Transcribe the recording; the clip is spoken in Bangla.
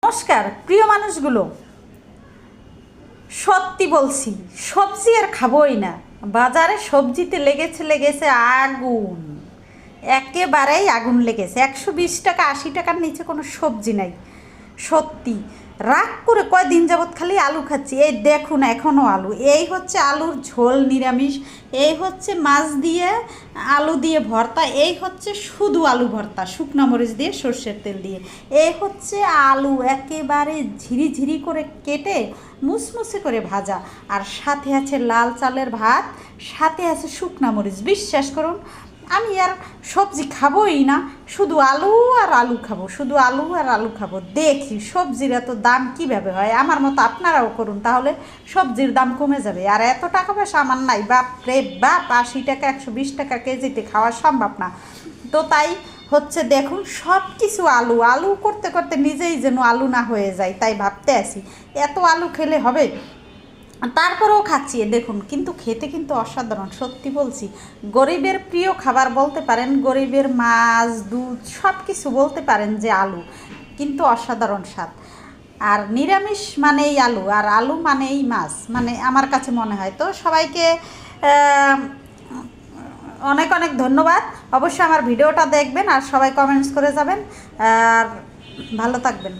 নমস্কার প্রিয় মানুষগুলো, সত্যি বলছি সবজি আর খাবোই না। বাজারে সবজিতে লেগেছে আগুন, একেবারেই আগুন লেগেছে। 120 টাকা 80 টাকার নিচে কোনো সবজি নাই। সত্যি রাগ করে কয়দিন যাবৎ খালি আলু খাচ্ছি। এই দেখুন এখনও আলু, এই হচ্ছে আলুর ঝোল নিরামিষ, এই হচ্ছে মাছ দিয়ে আলু দিয়ে ভর্তা, এই হচ্ছে শুধু আলু ভর্তা শুকনো মরিচ দিয়ে সর্ষের তেল দিয়ে, এই হচ্ছে আলু একেবারে ঝিরি করে কেটে মুসমুসে করে ভাজা, আর সাথে আছে লাল চালের ভাত, সাথে আছে শুকনো মরিচ। বিশ্বাস করুন আমি আর সবজি খাবোই না, শুধু আলু আর আলু খাবো, শুধু আলু আর আলু খাবো। দেখি সবজির এত দাম কীভাবে হয়, আমার মতো আপনারাও করুন, তাহলে সবজির দাম কমে যাবে। আর এত টাকা পয়সা আমার নাই, বাপ রে বাপ, 80 টাকা 120 টাকা কেজিতে খাওয়া সম্ভব না। তো তাই হচ্ছে দেখুন সব কিছু আলু আলু করতে করতে নিজেই যেন আলু না হয়ে যায়, তাই ভাবতে আসি এত আলু খেলে হবে। তারপরেও খাচ্ছি দেখুন, কিন্তু খেতে কিন্তু অসাধারণ। সত্যি বলছি, গরিবের প্রিয় খাবার বলতে পারেন, গরিবের মাছ দুধ সব কিছু বলতে পারেন যে আলু, কিন্তু অসাধারণ স্বাদ। আর নিরামিষ মানেই আলু, আর আলু মানেই মাছ, মানে আমার কাছে মনে হয়। তো সবাইকে অনেক অনেক ধন্যবাদ। অবশ্যই আমার ভিডিওটা দেখবেন আর সবাই কমেন্টস করে যাবেন, আর ভালো থাকবেন।